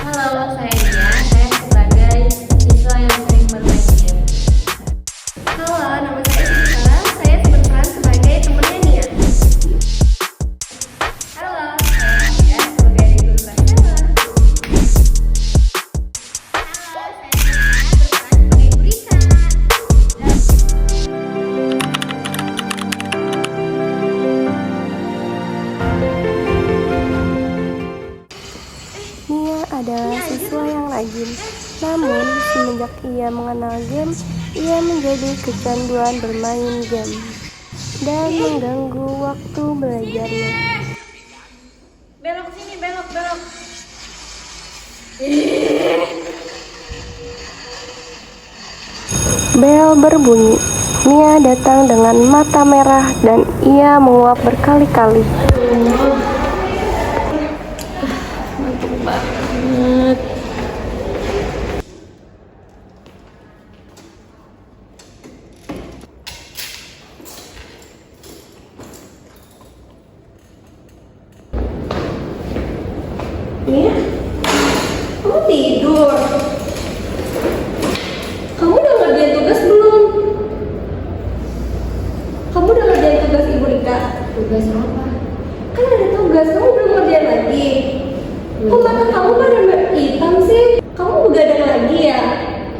Halo, saya Nia. Saya sebagai siswa yang sering bermain game. Halo, nama saya Sita. Saya berperan sebagai temannya Nia. Halo, saya Nia sebagai guru kelas 5. Halo, saya Nia berperan sebagai Gurita. Nia adalah siswa yang rajin, namun semenjak ia mengenal game, ia menjadi kecanduan bermain game dan mengganggu waktu belajarnya. Belok sini, belok, belok. Bel berbunyi. Nia datang dengan mata merah dan ia menguap berkali-kali. Nia, kamu tidur? Kamu udah ngerjain tugas belum? Kamu udah ngerjain tugas Ibu Rika? Tugas apa? Kan ada tugas, kamu belum ngerjain lagi. Kok mata kamu pada hitam sih? Kamu begadang lagi ya?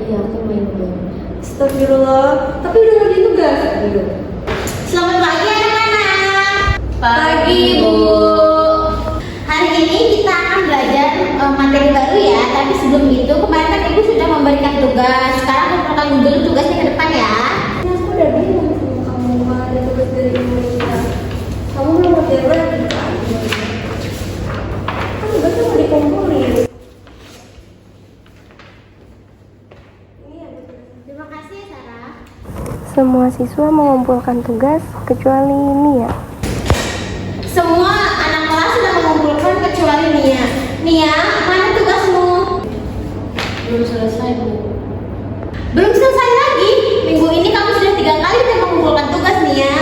Iya, aku main game. Astagfirullah, tapi udah ngerjain tugas? Belum. Selamat pagi anak-anak. Pagi, Bu. Hari ini kita akan belajar materi baru ya. Tapi sebelum itu kemarin kan Ibu sudah memberikan tugas. Sekarang aku akan dulu tugasnya ke depan ya. Ini aku udah bilang sama kamu kalau ada tugas dari Ibu Rika. Kamu belum ngerjain lagi kan? Kan tugasnya mau dikumpulin. Terima kasih ya Sarah. Semua siswa mengumpulkan tugas kecuali Nia. Semua anak kelas sudah mengumpulkan kecuali Nia. Nia, mana tugasmu? Belum selesai, Bu. Belum selesai lagi. Minggu ini kamu sudah 3 kali tidak mengumpulkan tugas Nia.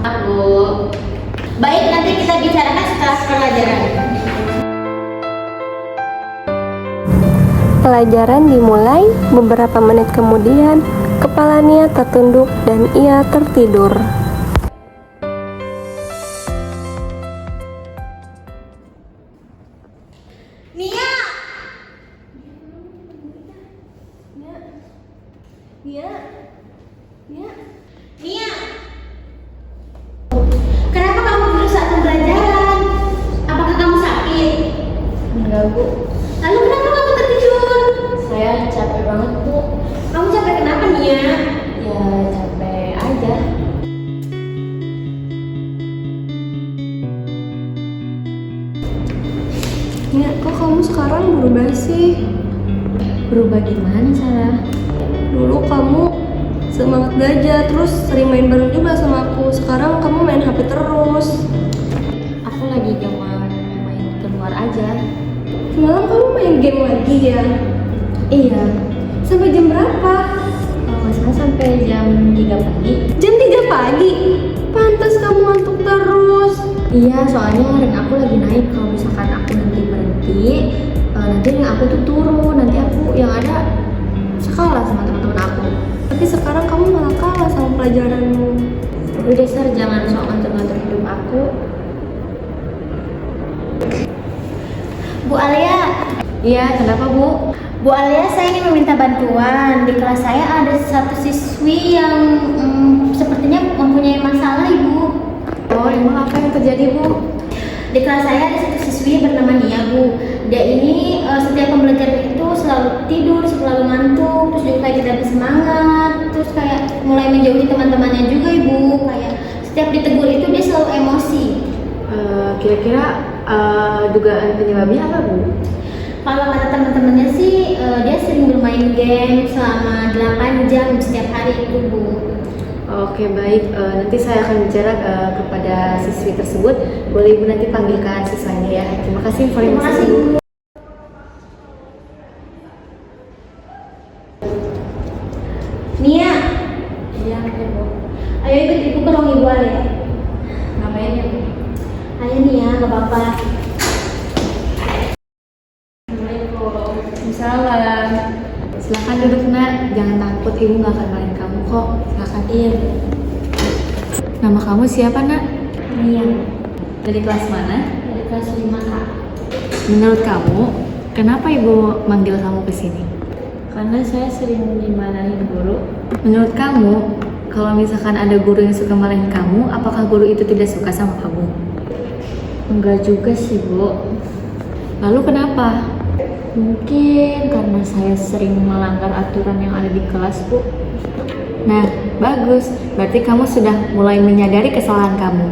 Maaf, Bu. Baik, nanti kita bicarakan setelah pelajaran. Pelajaran dimulai. Beberapa menit kemudian, kepala Nia tertunduk dan ia tertidur. Nia, Nia, Nia. Nia. Kenapa kamu tidur saat pembelajaran? Apakah kamu sakit? Enggak, Bu. Lalu kenapa kamu tertidur? Saya capek banget, Bu. Kamu capek kenapa Nia? Ya, capek aja. Nia, kok kamu sekarang berubah sih? Berubah gimana, Sarah? Dulu kamu semangat belajar, terus sering main bareng juga sama aku. Sekarang kamu main HP terus. Aku lagi gak mau main keluar aja. Semalam kamu main game lagi ya? Iya. Sampai jam berapa? Kalau nggak salah sampai jam 3 pagi. Jam 3 pagi? Pantas kamu ngantuk terus. Iya, soalnya ring aku lagi naik. Kalau misalkan aku nanti berhenti, nanti ring aku tuh turun. Nanti aku yang ada sekalah sama teman-teman aku. Tapi sekarang kamu malah kalah sama pelajaranmu. Udah, Sar, jangan sok ngatur-ngatur hidup aku. Bu Alia. Iya, kenapa, Bu? Bu Alia, saya ingin meminta bantuan. Di kelas saya ada satu siswi yang sepertinya mempunyai masalah, Ibu. Oh, emang apa yang terjadi, Bu? Di kelas saya ada satu siswi bernama Nia, Bu. Dia ini setiap pembelajaran itu selalu tidur, selalu ngantuk, terus juga kayak tidak bersemangat, terus kayak mulai menjauhi teman-temannya juga, Ibu. Kayak setiap ditegur itu dia selalu emosi. Kira-kira dugaan penyebabnya apa, Bu? Kalau kata teman-temannya sih, dia sering bermain game selama 8 jam setiap hari itu, Bu. Oke, baik. Nanti saya akan bicara kepada siswi tersebut. Boleh Ibu nanti panggilkan siswanya ya. Terima kasih Terima kasih, informasinya. Bu. Nia, Iya, Bu. ayo ikut Ibu ke ruang Ibu Alia. Ngapain ya, Bu? Ayo Nia, gak apa-apa. Assalamualaikum. Waalaikumsalam. Silakan duduk nak, jangan takut, ibu nggak akan marahin kamu kok. Silakan. Iya. Nama kamu siapa nak? Iya. Dari kelas mana? Dari kelas 5 Kak. Menurut kamu, kenapa ibu manggil kamu ke sini? Karena saya sering dimarahin guru. Menurut kamu, kalau misalkan ada guru yang suka marahin kamu, apakah guru itu tidak suka sama kamu? Enggak juga sih, Bu. Lalu kenapa? Mungkin karena saya sering melanggar aturan yang ada di kelas, Bu. Nah, bagus. Berarti kamu sudah mulai menyadari kesalahan kamu.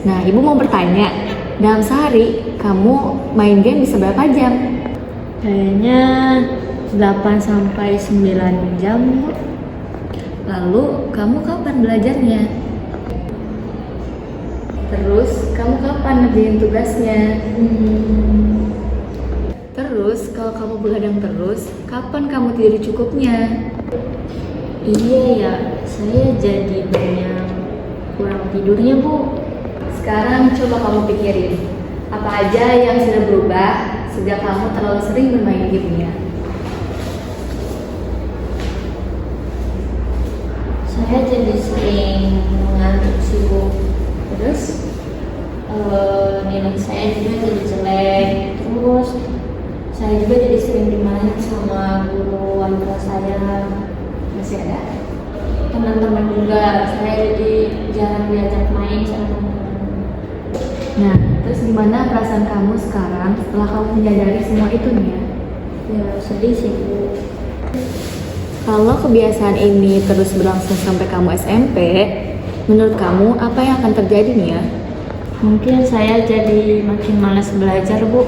Nah, ibu mau bertanya, dalam sehari kamu main game bisa berapa jam? Kayaknya 8 sampai 9 jam, Bu. Lalu kamu kapan belajarnya? Terus kamu kapan ngerjain tugasnya? Terus kalau kamu begadang terus, kapan kamu tidur cukupnya? Iya ya, saya jadi banyak kurang tidurnya, Bu. Sekarang coba kamu pikirin, apa aja yang sudah berubah sejak kamu terlalu sering bermain gamenya? Saya jadi sering ngantuk sih, Bu. Terus? Nilai saya juga jadi jelek. Terus saya juga jadi sering dimarahin sama guru wali kelas saya. Masih ada? Teman-teman juga, saya jadi jarang diajak main sama teman-teman. Nah, terus gimana perasaan kamu sekarang setelah kamu menyadari semua itu nih ya? Ya sedih sih, Bu. Kalau kebiasaan ini terus berlangsung sampai kamu SMP, menurut kamu apa yang akan terjadi nih ya? Mungkin saya jadi makin malas belajar, Bu.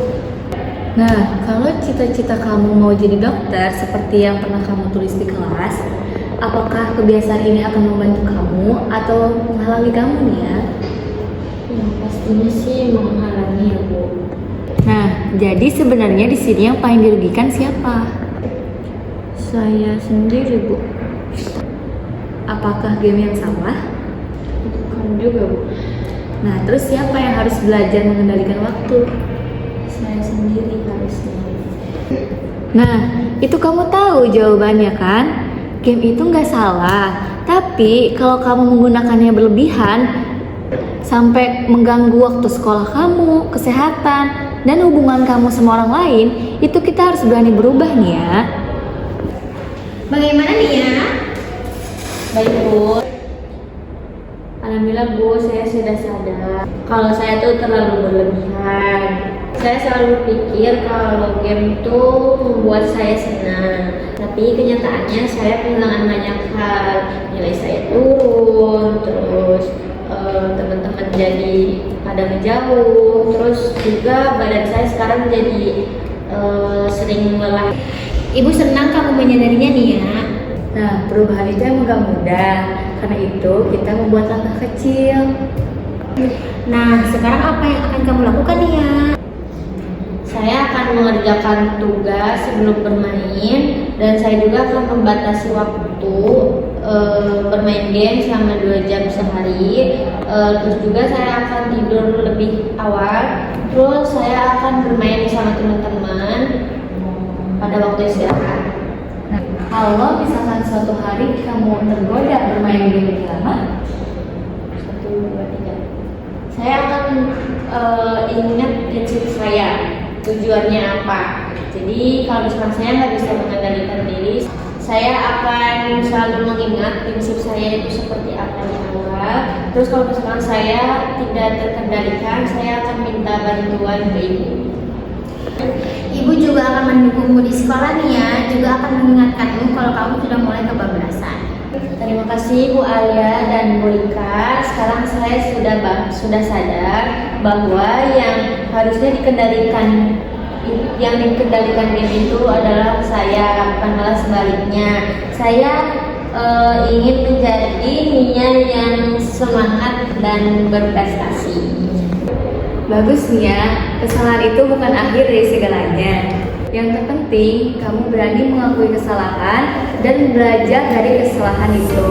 Nah, kalau cita-cita kamu mau jadi dokter seperti yang pernah kamu tulis di kelas, apakah kebiasaan ini akan membantu kamu atau menghalangi kamu nih ya? Yang pastinya sih menghalangi ya, Bu. Nah, jadi sebenarnya di sini yang paling dirugikan siapa? Saya sendiri, Bu. Apakah game yang salah? Bukan juga, Bu. Nah, terus siapa yang harus belajar mengendalikan waktu? Saya sendiri harusnya. Nah, itu kamu tahu jawabannya kan? Game itu nggak salah, tapi kalau kamu menggunakannya berlebihan sampai mengganggu waktu sekolah kamu, kesehatan, dan hubungan kamu sama orang lain, itu kita harus berani berubah nih ya. Bagaimana nih ya? Baik, Bu. Alhamdulillah, Bu, saya sudah sadar kalau saya tuh terlalu berlebihan. Saya selalu pikir kalau game tuh membuat saya senang, tapi kenyataannya saya kehilangan banyak hal. Nilai saya turun, terus teman-teman jadi pada menjauh, terus juga badan saya sekarang jadi sering lelah. Ibu senang kamu menyadarinya nih ya. Nah, perubahan itu yang gak mudah. Karena itu kita membuat langkah kecil. Nah, sekarang apa yang akan kamu lakukan nih ya? Saya akan mengerjakan tugas sebelum bermain, dan saya juga akan membatasi waktu bermain game selama 2 jam sehari. Terus juga saya akan tidur lebih awal. Terus saya akan bermain sama teman-teman pada waktu istirahat. Nah, kalau misalkan suatu hari kamu tergoda bermain game lebih lama, 1, 2, 3. Saya akan ingat prinsip saya, tujuannya apa. Jadi kalau misalkan saya nggak bisa mengendalikan diri, saya akan selalu mengingat prinsip saya itu seperti apa di awal. Terus kalau misalkan saya tidak terkendalikan, saya akan minta bantuan ke ibu. Ibu juga akan mendukungmu di sekolah nih ya, juga akan mengingatkanmu kalau kamu sudah mulai kebablasan. Terima kasih Bu Alia dan Bu Rika. Sekarang saya sudah sadar bahwa yang harusnya dikendalikan game itu adalah saya, bukan malah sebaliknya. Saya ingin menjadi Nia yang semangat dan berprestasi. bagus nih ya. Kesalahan itu bukan akhir dari segalanya. Yang terpenting, kamu berani mengakui kesalahan dan belajar dari kesalahan itu.